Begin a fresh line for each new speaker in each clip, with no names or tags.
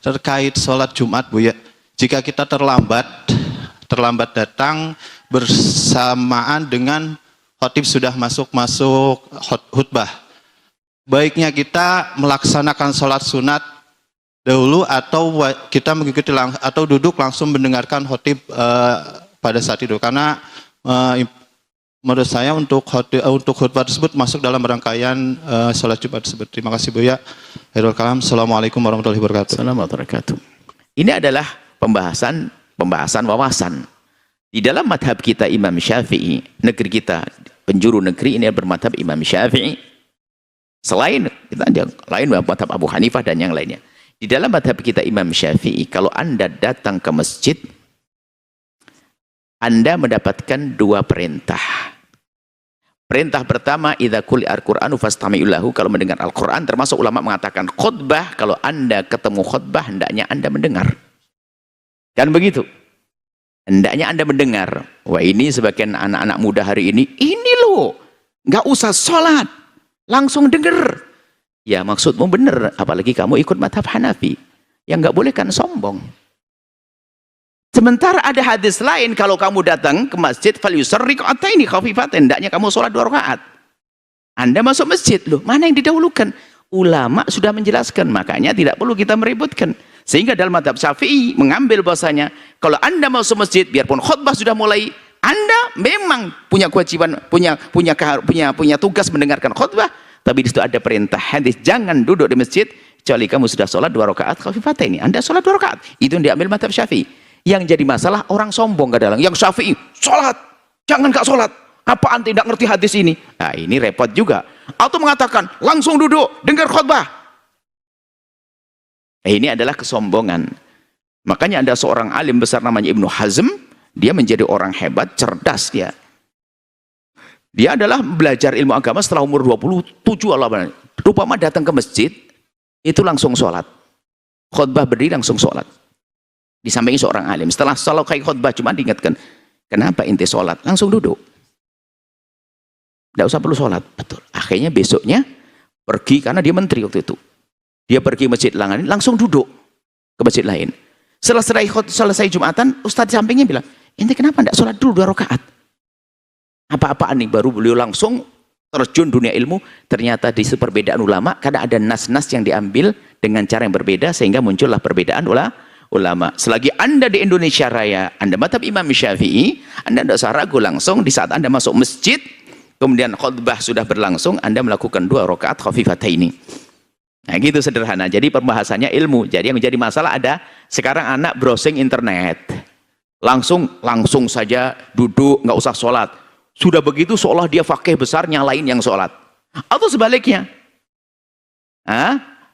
terkait sholat Jumat, Bu ya. Jika kita terlambat datang bersamaan dengan khotib sudah masuk khutbah, baiknya kita melaksanakan sholat sunat dahulu atau kita mengikuti atau duduk langsung mendengarkan khotib pada saat itu, karena menurut saya untuk khutbah tersebut masuk dalam rangkaian sholat Jumat tersebut. Terima kasih Bu ya. Khairul kalam. Assalamualaikum warahmatullahi wabarakatuh.
Assalamualaikum warahmatullahi wabarakatuh. Ini adalah pembahasan wawasan. Di dalam madhab kita Imam Syafi'i, negeri kita, penjuru negeri ini bermadhab Imam Syafi'i. Selain kita ada lain madhab Abu Hanifah dan yang lainnya. Di dalam madhab kita Imam Syafi'i, kalau Anda datang ke masjid, Anda mendapatkan dua perintah. Perintah pertama, idza quri'al Qur'anu fastami'u lahu, kalau mendengar Al-Qur'an, termasuk ulama mengatakan khutbah, kalau Anda ketemu khutbah, hendaknya Anda mendengar. Kan begitu? Hendaknya Anda mendengar. Wah, ini sebagian anak-anak muda hari ini loh, nggak usah sholat, langsung dengar. Ya, maksudmu benar, apalagi kamu ikut madhab Hanafi. Yang nggak boleh kan sombong. Sementara ada hadis lain, kalau kamu datang ke masjid, falyusarri qataini khafifatain, hendaknya kamu sholat 2 rakaat. Anda masuk masjid, loh, mana yang didahulukan? Ulama sudah menjelaskan, makanya tidak perlu kita meributkan. Sehingga dalam madhab Syafi'i mengambil bahasanya, kalau Anda masuk masjid, biarpun khutbah sudah mulai, Anda memang punya kewajiban, punya tugas mendengarkan khutbah, tapi di situ ada perintah hadis, jangan duduk di masjid kecuali kamu sudah sholat 2 rakaat khafifatain. Anda sholat 2 rakaat. Itu yang diambil madhab Syafi'i. Yang jadi masalah orang sombong kadang, yang Syafi'i sholat, jangan gak sholat, apaan tidak ngerti hadis ini. Nah, ini repot juga. Atau mengatakan langsung duduk dengar khutbah. Ini adalah kesombongan. Makanya ada seorang alim besar namanya Ibnu Hazm, dia menjadi orang hebat, cerdas dia. Dia adalah belajar ilmu agama setelah umur 27 Allah. Rupanya datang ke masjid itu langsung sholat, khutbah berdiri langsung sholat. Di samping seorang alim, setelah selesai khutbah cuma diingatkan, kenapa inti sholat? Langsung duduk, tidak usah perlu sholat. Betul. Akhirnya besoknya pergi, karena dia menteri waktu itu, dia pergi masjid langsung duduk ke masjid lain. Selesai Jumatan, ustadz di sampingnya bilang, inti kenapa tidak sholat dulu 2 rakaat? Apa-apaan nih? Baru beliau langsung terjun dunia ilmu. Ternyata di perbedaan ulama, karena ada nas-nas yang diambil dengan cara yang berbeda, sehingga muncullah perbedaan ulama. Selagi Anda di Indonesia Raya, Anda madhab Imam Syafi'i, Anda tidak usah ragu, langsung di saat Anda masuk masjid, kemudian khutbah sudah berlangsung, Anda melakukan 2 rakaat khafifataini. Nah, gitu sederhana. Jadi pembahasannya ilmu. Jadi yang menjadi masalah ada sekarang anak browsing internet, langsung saja duduk, nggak usah sholat. Sudah begitu seolah dia fakih besar, nyalain yang sholat. Atau sebaliknya,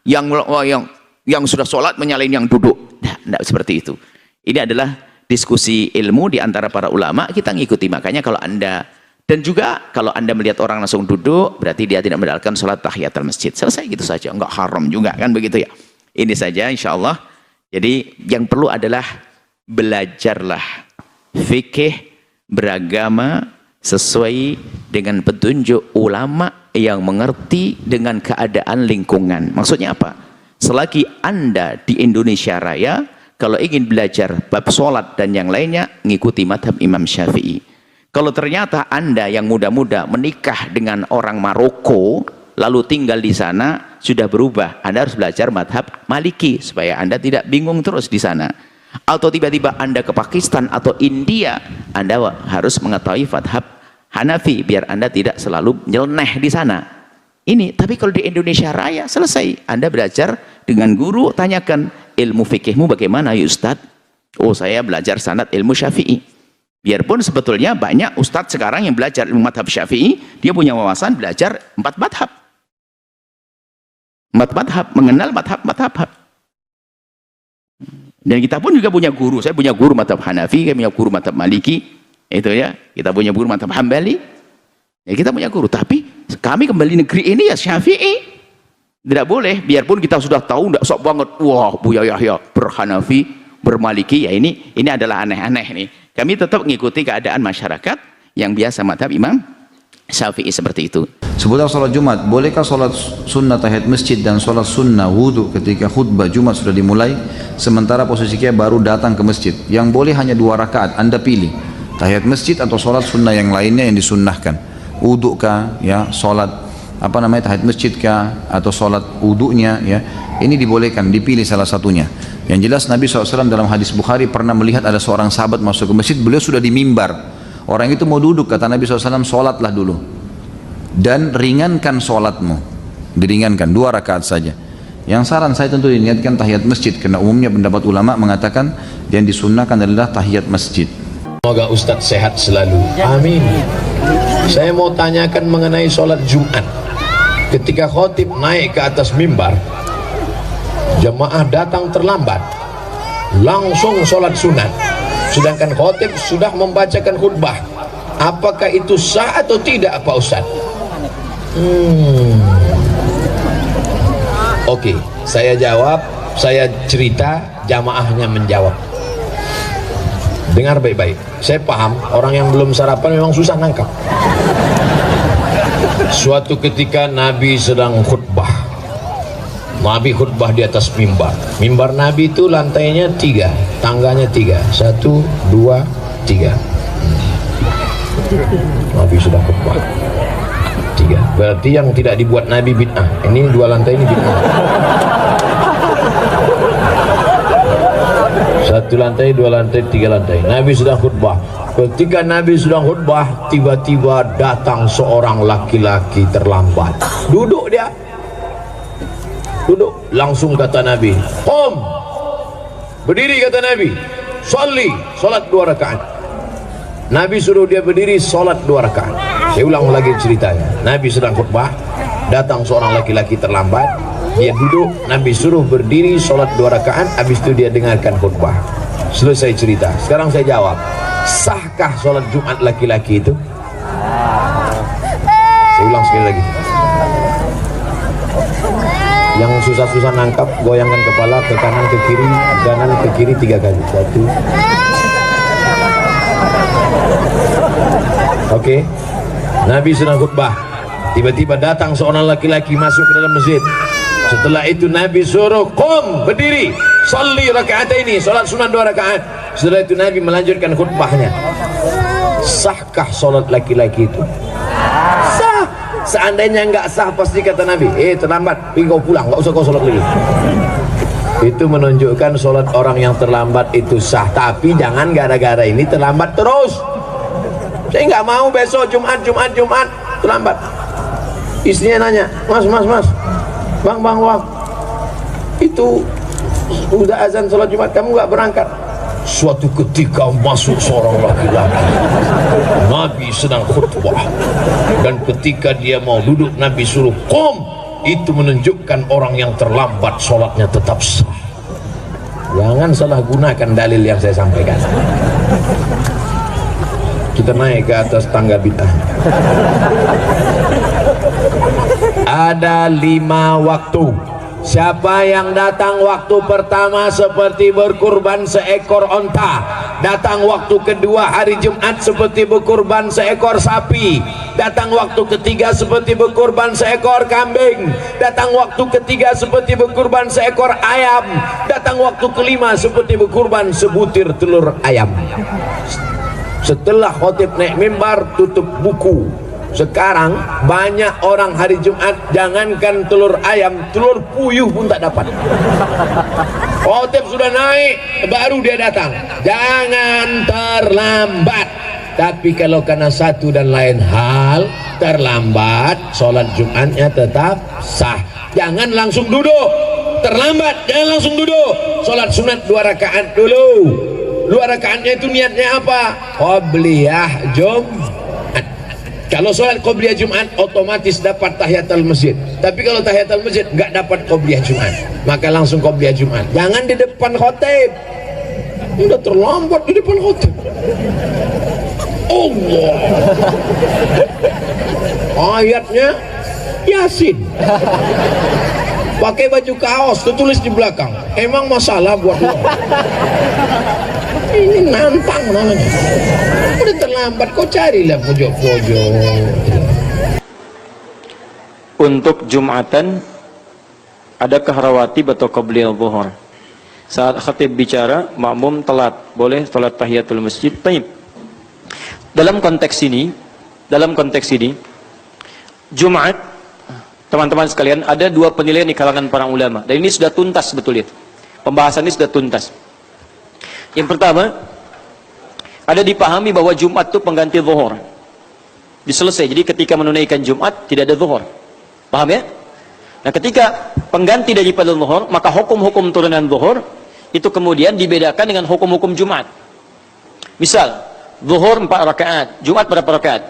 yang sudah sholat menyalain yang duduk. Tidak seperti itu. Ini adalah diskusi ilmu di antara para ulama, kita ngikuti. Makanya kalau Anda, dan juga kalau Anda melihat orang langsung duduk, berarti dia tidak menjalankan sholat tahiyatul masjid. Selesai gitu saja, enggak haram juga kan begitu ya. Ini saja insya Allah. Jadi yang perlu adalah belajarlah fikih beragama sesuai dengan petunjuk ulama yang mengerti dengan keadaan lingkungan. Maksudnya apa? Selagi Anda di Indonesia Raya, kalau ingin belajar bab sholat dan yang lainnya, ngikuti madhab Imam Syafi'i. Kalau ternyata Anda yang muda-muda menikah dengan orang Maroko, lalu tinggal di sana, sudah berubah, Anda harus belajar madhab Maliki, supaya Anda tidak bingung terus di sana. Atau tiba-tiba Anda ke Pakistan atau India, Anda harus mengetahui madhab Hanafi, biar Anda tidak selalu nyeleneh di sana. Ini, tapi kalau di Indonesia Raya selesai, Anda belajar dengan guru, tanyakan ilmu fikihmu bagaimana ya Ustadz? Oh, saya belajar sanad ilmu Syafi'i. Biarpun sebetulnya banyak Ustadz sekarang yang belajar ilmu madhab Syafi'i, dia punya wawasan belajar 4 madhab. 4 madhab, mengenal madhab. Dan kita pun juga punya guru. Saya punya guru madhab Hanafi, saya punya guru madhab Maliki, itu ya. Kita punya guru madhab Hambali. Ya, kita punya guru, tapi kami kembali negeri ini ya Syafi'i. Tidak boleh, biarpun kita sudah tahu, tidak sok banget, wah Buya Yahya berhanafi, bermaliki, ya ini adalah aneh-aneh nih. Kami tetap mengikuti keadaan masyarakat yang biasa madhab Imam Syafi'i seperti itu.
Seputar sholat Jumat, bolehkah sholat sunnah tahiyat masjid dan sholat sunnah wudhu ketika khutbah Jumat sudah dimulai, sementara posisi kita baru datang ke masjid? Yang boleh hanya 2 rakaat, Anda pilih tahiyat masjid atau sholat sunnah yang lainnya yang disunnahkan. Wudhu kah, ya, sholat tahiyat masjid kah, atau sholat wudhunya, ya, ini dibolehkan, dipilih salah satunya. Yang jelas Nabi SAW dalam hadis Bukhari pernah melihat ada seorang sahabat masuk ke masjid, beliau sudah di mimbar. Orang itu mau duduk, kata Nabi SAW, sholatlah dulu dan ringankan sholatmu, diringankan 2 rakaat saja. Yang saran saya tentu diniatkan tahiyat masjid, karena umumnya pendapat ulama mengatakan yang disunnahkan adalah tahiyat masjid.
Semoga Ustadz sehat selalu, amin. Saya mau tanyakan mengenai sholat Jumat. Ketika khotib naik ke atas mimbar, jemaah datang terlambat, langsung sholat sunat, sedangkan khotib sudah membacakan khutbah. Apakah itu sah atau tidak, Pak Ustaz? Oke, saya jawab, saya cerita, jamaahnya menjawab. Dengar baik-baik, saya paham orang yang belum sarapan memang susah nangkap. Suatu ketika Nabi sedang khutbah. Nabi khutbah di atas mimbar. Mimbar Nabi itu lantainya 3, tangganya 3. 1, 2, 3. Nabi sudah khutbah 3. Berarti yang tidak dibuat Nabi bid'ah. Ini 2 lantai ini bid'ah. 1 lantai, 2 lantai, 3 lantai. Nabi sudah khutbah. Ketika Nabi sedang khutbah, tiba-tiba datang seorang laki-laki terlambat. Duduk dia. Duduk, langsung kata Nabi, "Qum." Berdiri kata Nabi, "Sholli." Salat 2 rakaat. Nabi suruh dia berdiri, salat 2 rakaat. Saya ulang lagi ceritanya. Nabi sedang khutbah, datang seorang laki-laki terlambat, dia duduk, Nabi suruh berdiri, salat 2 rakaat, habis itu dia dengarkan khutbah. Selesai cerita. Sekarang saya jawab, sahkah salat Jumat laki-laki itu? Saya ulang sekali lagi. Yang susah-susah nangkap, goyangkan kepala ke kanan ke kiri, kanan ke kiri 3 kali. 1. Oke. Nabi sedang khutbah. Tiba-tiba datang seorang laki-laki masuk ke dalam masjid. Setelah itu Nabi suruh, "Qum," berdiri, "Sholli raka'ataini," salat sunat 2 rakaat. Setelah itu Nabi melanjutkan khutbahnya. Sahkah salat laki-laki itu? Sah. Seandainya enggak sah, pasti kata Nabi, terlambat, pergi kau pulang, enggak usah kau salat lagi. Itu menunjukkan salat orang yang terlambat itu sah. Tapi jangan gara-gara ini terlambat terus. Saya enggak mau besok Jumat terlambat. Istrinya nanya, "Mas, Bang, itu udah azan sholat Jumat, kamu nggak berangkat?" Suatu ketika masuk seorang laki-laki. Nabi sedang khutbah, dan ketika dia mau duduk, Nabi suruh qum. Itu menunjukkan orang yang terlambat sholatnya tetap sah. Jangan salah gunakan dalil yang saya sampaikan. Kita naik ke atas tangga bid'ah. Ada 5 waktu. Siapa yang datang waktu pertama seperti berkurban seekor onta, datang waktu kedua hari Jumat seperti berkurban seekor sapi, datang waktu ketiga seperti berkurban seekor kambing, datang waktu ketiga seperti berkurban seekor ayam, datang waktu kelima seperti berkurban sebutir telur ayam. Setelah khotib naik mimbar, tutup buku. Sekarang banyak orang hari Jumat, jangankan telur ayam, telur puyuh pun tak dapat. Khotib sudah naik, baru dia datang. Jangan terlambat. Tapi kalau karena satu dan lain hal terlambat, sholat Jumatnya tetap sah. Jangan langsung duduk. Terlambat, jangan langsung duduk. Sholat sunat 2 rakaat dulu. 2 rakaatnya itu niatnya apa? Qobliyah Jumat. Kalau sholat qobliyah Jumat otomatis dapat tahiyatul masjid. Tapi kalau tahiyatul masjid nggak dapat qobliyah Jumat, maka langsung qobliyah Jumat. Jangan di depan khotib. Udah terlambat di depan khotib. Allah. Ayatnya Yasin. Pakai baju kaos, tertulis di belakang. Emang masalah buat lo? Ini nantang namanya. Udah terlambat, kau carilah pojok-pojok.
untuk Jumatan, adakah rawatib atau qabliyah zuhur? Saat khatib bicara, makmum telat, boleh salat tahiyatul masjid? Baik. Dalam konteks ini, Jumat, teman-teman sekalian, ada dua penilaian di kalangan para ulama. Dan ini sudah tuntas betul ya. Pembahasan ini sudah tuntas. Yang pertama, ada dipahami bahwa Jumat itu pengganti zuhur. Diselesai. Jadi ketika menunaikan Jumat, tidak ada zuhur. Paham ya? Nah, ketika pengganti daripada zuhur, maka hukum-hukum turunan zuhur itu kemudian dibedakan dengan hukum-hukum Jumat. Misal, zuhur 4 rakaat, Jumat berapa rakaat?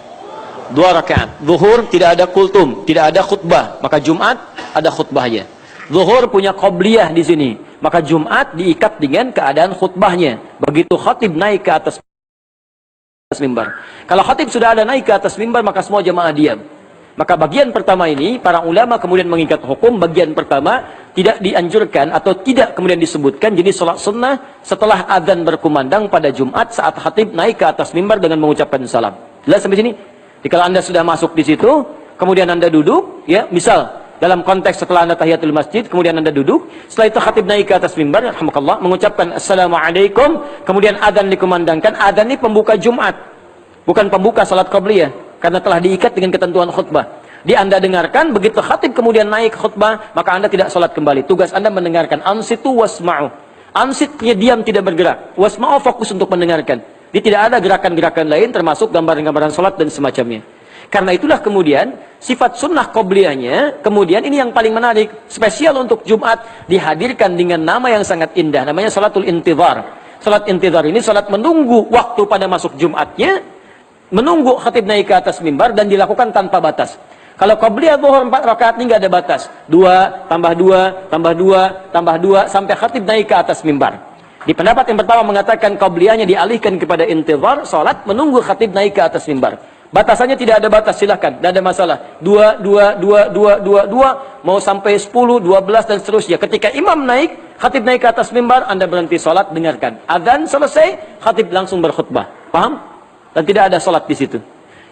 2 rakaat. Zuhur tidak ada kultum, tidak ada khutbah, maka Jumat ada khutbahnya. Zuhur punya qabliyah di sini, maka Jumat diikat dengan keadaan khutbahnya. Begitu khatib naik ke atas mimbar. Kalau khatib sudah ada naik ke atas mimbar, maka semua jemaah diam. Maka bagian pertama ini, para ulama kemudian mengikat hukum, bagian pertama tidak dianjurkan atau tidak kemudian disebutkan jenis salat sunnah setelah adzan berkumandang pada Jumat saat khatib naik ke atas mimbar dengan mengucapkan salam. Jelas sampai sini? Jadi kalau Anda sudah masuk di situ, kemudian Anda duduk, ya, misal dalam konteks setelah Anda tahiyatul masjid, kemudian Anda duduk, setelah itu khatib naik ke atas mimbar, alhamdulillah, mengucapkan assalamualaikum, kemudian adzan dikumandangkan. Adzan ini pembuka Jumat, bukan pembuka salat qabliyah, karena telah diikat dengan ketentuan khutbah. Anda dengarkan, begitu khatib kemudian naik khutbah, maka Anda tidak salat kembali. Tugas Anda mendengarkan. Ansitu wasma'u. Ansitnya diam, tidak bergerak. Wasma'u fokus untuk mendengarkan. Jadi tidak ada gerakan-gerakan lain, termasuk gambaran-gambaran salat dan semacamnya. Karena itulah kemudian sifat sunnah qobliyahnya, kemudian ini yang paling menarik, spesial untuk Jumat, dihadirkan dengan nama yang sangat indah, namanya salatul intidhar. Salat intidhar ini salat menunggu waktu pada masuk Jumatnya, menunggu khatib naik ke atas mimbar, dan dilakukan tanpa batas. Kalau qabliyah zuhur 4 rakaat ini nggak ada batas. 2, tambah 2, tambah 2, tambah 2, sampai khatib naik ke atas mimbar. Di pendapat yang pertama mengatakan qabliyahnya dialihkan kepada intidhar, salat menunggu khatib naik ke atas mimbar. Batasannya tidak ada batas, silahkan, tidak ada masalah. 2, 2, 2, 2, 2, 2, mau sampai 10, 12, dan seterusnya. Ketika imam naik, khatib naik ke atas mimbar, Anda berhenti salat, dengarkan. Adzan selesai, khatib langsung berkhutbah. Paham? Dan tidak ada salat di situ.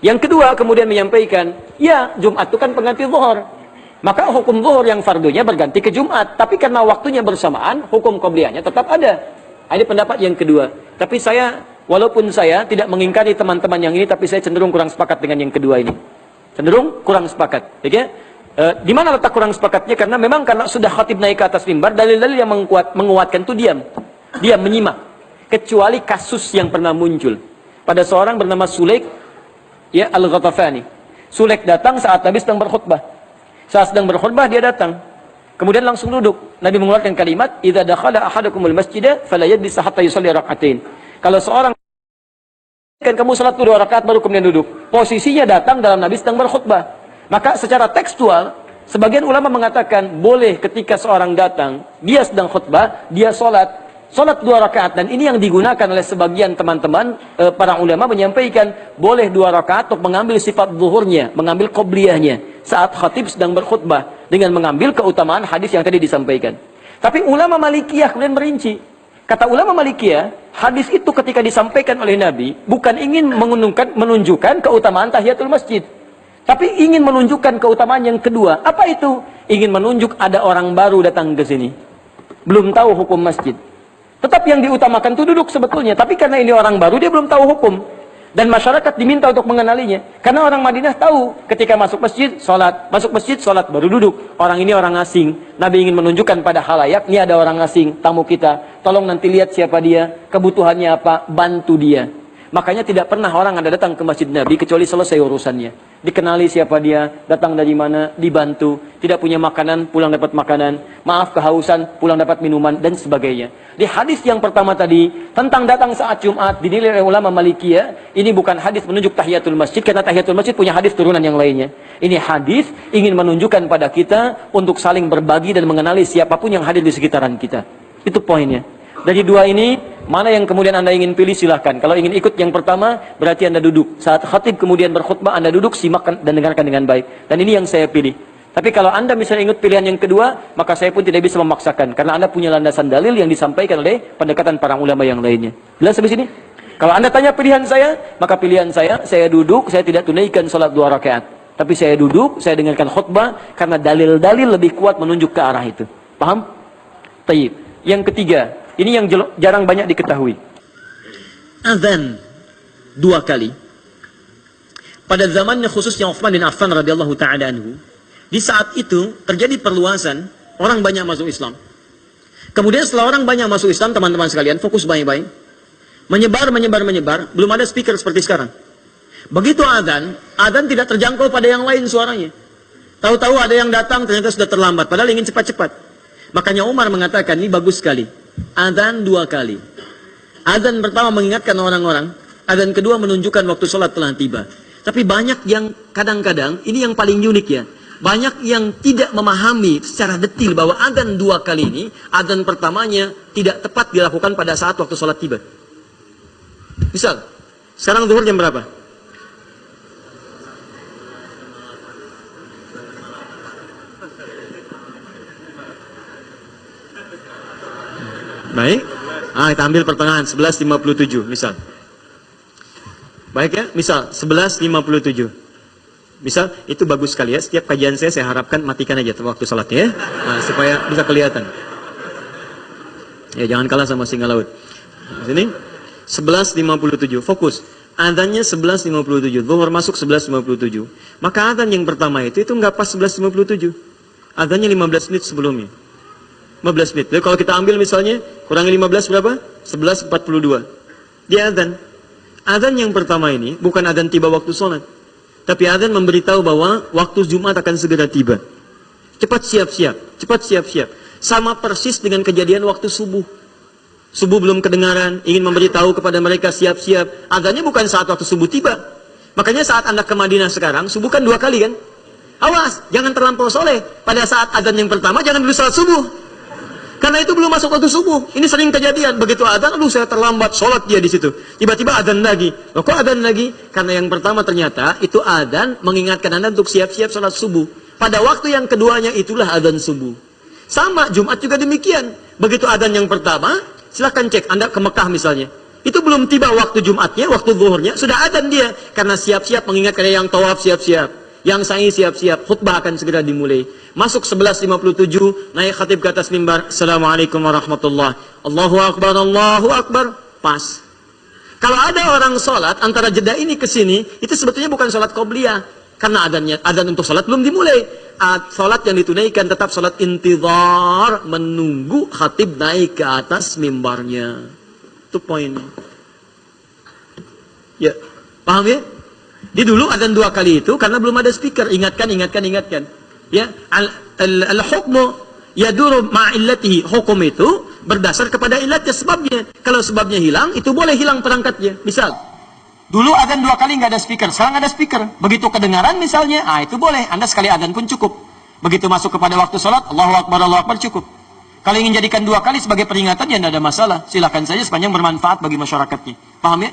Yang kedua, kemudian menyampaikan, ya, Jumat itu kan pengganti zuhur. Maka hukum zuhur yang fardunya berganti ke Jumat. Tapi karena waktunya bersamaan, hukum qabliyahnya tetap ada. Ini pendapat yang kedua. Tapi walaupun saya tidak mengingkari teman-teman yang ini, tapi saya cenderung kurang sepakat dengan yang kedua ini. Cenderung kurang sepakat. Ya? Di mana letak kurang sepakatnya? Karena memang karena sudah khatib naik ke atas mimbar, dalil-dalil yang menguatkan itu diam. Diam, menyimak. Kecuali kasus yang pernah muncul. Pada seorang bernama Sulaik, ya, Al-Ghatafani. Sulaik datang saat Nabi sedang berkhutbah. Saat sedang berkhutbah, dia datang. Kemudian langsung duduk. Nabi mengeluarkan kalimat, "Idza dakhala ahadukumul masjida fala yajlis hatta yusalli rak'atain." Kalau seorang kan kamu salat 2 rakaat baru kemudian duduk. Posisinya datang dalam Nabi sedang berkhutbah. Maka secara tekstual, sebagian ulama mengatakan boleh ketika seorang datang, dia sedang khutbah, dia salat 2 rakaat, dan ini yang digunakan oleh sebagian teman-teman para ulama menyampaikan boleh 2 rakaat untuk mengambil sifat zuhurnya, mengambil qobliyahnya saat khatib sedang berkhutbah dengan mengambil keutamaan hadis yang tadi disampaikan. Tapi ulama Malikiyah kemudian merinci. Kata ulama Malikiyah, hadis itu ketika disampaikan oleh Nabi bukan ingin menunjukkan keutamaan tahiyatul masjid, tapi ingin menunjukkan keutamaan yang kedua. Apa itu? Ingin menunjuk ada orang baru datang ke sini, belum tahu hukum masjid. Tetap yang diutamakan itu duduk sebetulnya, tapi karena ini orang baru, dia belum tahu hukum. Dan masyarakat diminta untuk mengenalinya. Karena orang Madinah tahu, ketika masuk masjid, sholat, baru duduk. Orang ini orang asing. Nabi ingin menunjukkan pada khalayak, ini ada orang asing, tamu kita. Tolong nanti lihat siapa dia, kebutuhannya apa, bantu dia. Makanya tidak pernah orang ada datang ke masjid Nabi, kecuali selesai urusannya. Dikenali siapa dia, datang dari mana, dibantu. Tidak punya makanan, pulang dapat makanan. Maaf, kehausan, pulang dapat minuman, dan sebagainya. Di hadis yang pertama tadi, tentang datang saat Jumat, dinilai oleh ulama Malikiyah, ini bukan hadis menunjuk tahiyatul masjid, karena tahiyatul masjid punya hadis turunan yang lainnya. Ini hadis ingin menunjukkan pada kita untuk saling berbagi dan mengenali siapapun yang hadir di sekitaran kita. Itu poinnya. Dari dua ini, mana yang kemudian Anda ingin pilih, silahkan. Kalau ingin ikut yang pertama, berarti Anda duduk. Saat khatib kemudian berkhutbah, Anda duduk, simak dan dengarkan dengan baik. Dan ini yang saya pilih. Tapi kalau Anda misalnya ingat pilihan yang kedua, maka saya pun tidak bisa memaksakan. Karena Anda punya landasan dalil yang disampaikan oleh pendekatan para ulama yang lainnya. Jelas sampai sini? Kalau Anda tanya pilihan saya, maka pilihan saya duduk, saya tidak tunaikan salat 2 rakaat. Tapi saya duduk, saya dengarkan khutbah karena dalil-dalil lebih kuat menunjuk ke arah itu. Paham? Tayyib. Yang ketiga, ini yang jarang banyak diketahui. Azan 2 kali. Pada zamannya khususnya Utsman bin Affan radhiyallahu taala anhu, di saat itu terjadi perluasan, orang banyak masuk Islam. Kemudian setelah orang banyak masuk Islam, teman-teman sekalian, fokus baik-baik. Menyebar, belum ada speaker seperti sekarang. Begitu azan tidak terjangkau pada yang lain suaranya. Tahu-tahu ada yang datang ternyata sudah terlambat, padahal ingin cepat-cepat. Makanya Umar mengatakan, ini bagus sekali. Azan 2 kali. Azan pertama mengingatkan orang-orang, azan kedua menunjukkan waktu sholat telah tiba. Tapi banyak yang kadang-kadang, ini yang paling unik ya, banyak yang tidak memahami secara detil bahwa azan 2 kali ini, azan pertamanya tidak tepat dilakukan pada saat waktu sholat tiba. Misal, sekarang zuhur jam berapa? Baik. Kita ambil pertengahan 11.57 misal. Baik ya, misal 11.57. Misal itu bagus sekali ya. Setiap kajian saya harapkan matikan aja waktu salatnya ya. Supaya bisa kelihatan. Ya jangan kalah sama singa laut. Di sini 11.57. Fokus. Adzannya 11.57. Zuhur masuk 11.57. Maka adzan yang pertama itu enggak pas 11.57. Adzannya 15 menit sebelumnya. 15 menit. Jadi kalau kita ambil misalnya kurangi 15 berapa? 11.42. Dia adzan. Adzan yang pertama ini bukan adzan tiba waktu sholat, tapi adzan memberitahu bahwa waktu Jumat akan segera tiba. Cepat siap-siap, cepat siap-siap. Sama persis dengan kejadian waktu subuh. Subuh belum kedengaran, ingin memberitahu kepada mereka siap-siap. Adzannya bukan saat waktu subuh tiba. Makanya saat Anda ke Madinah sekarang, subuh kan 2 kali kan? Awas, jangan terlampau soleh. Pada saat adzan yang pertama jangan dulu salat subuh. Karena itu belum masuk waktu subuh. Ini sering kejadian. Begitu adzan, aduh saya terlambat, sholat dia di situ. Tiba-tiba adzan lagi. Loh kok adzan lagi? Karena yang pertama ternyata itu adzan mengingatkan Anda untuk siap-siap sholat subuh. Pada waktu yang keduanya itulah adzan subuh. Sama, Jumat juga demikian. Begitu adzan yang pertama, silahkan cek. Anda ke Mekah misalnya. Itu belum tiba waktu Jumatnya, waktu zuhurnya, sudah adzan dia. Karena siap-siap mengingatkan yang tawaf siap-siap. Yang sa'i siap-siap, khutbah akan segera dimulai. Masuk 11.57, naik khatib ke atas mimbar. Assalamualaikum warahmatullahi. Allahu Akbar, Allahu Akbar. Pas. Kalau ada orang sholat antara jeda ini ke sini, itu sebetulnya bukan sholat qobliyah. Karena adzan untuk sholat belum dimulai. Sholat yang ditunaikan tetap sholat intidhar, menunggu khatib naik ke atas mimbarnya. Itu poinnya. Ya, paham ya? Di dulu adzan 2 kali itu karena belum ada speaker. Ingatkan. Ya, al-hukmu yaduru ma'illatihi. Hukum itu berdasar kepada ilatnya, sebabnya. Kalau sebabnya hilang, itu boleh hilang perangkatnya. Misal, dulu adzan 2 kali nggak ada speaker, sekarang ada speaker. Begitu kedengaran misalnya, itu boleh. Anda sekali adzan pun cukup. Begitu masuk kepada waktu sholat, Allahu Akbar cukup. Kalau ingin jadikan 2 kali sebagai peringatan, ya tidak ada masalah. Silakan saja sepanjang bermanfaat bagi masyarakatnya. Paham ya?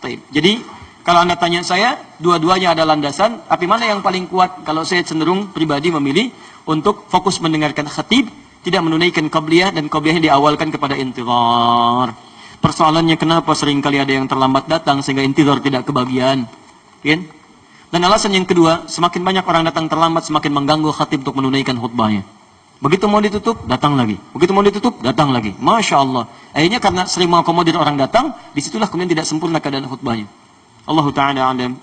Baik. Jadi, kalau Anda tanya saya, dua-duanya ada landasan, tapi mana yang paling kuat? Kalau saya cenderung pribadi memilih untuk fokus mendengarkan khatib, tidak menunaikan qabliyah, dan qabliyahnya diawalkan kepada intidhar. Persoalannya kenapa seringkali ada yang terlambat datang sehingga intidhar tidak kebagian? Kan? Dan alasan yang kedua, semakin banyak orang datang terlambat, semakin mengganggu khatib untuk menunaikan khutbahnya. Begitu mau ditutup, datang lagi. Begitu mau ditutup, datang lagi. Masya Allah. Akhirnya karena sering mengakomodir orang datang, disitulah kemudian tidak sempurna keadaan khutbahnya. Allah Ta'ala alam.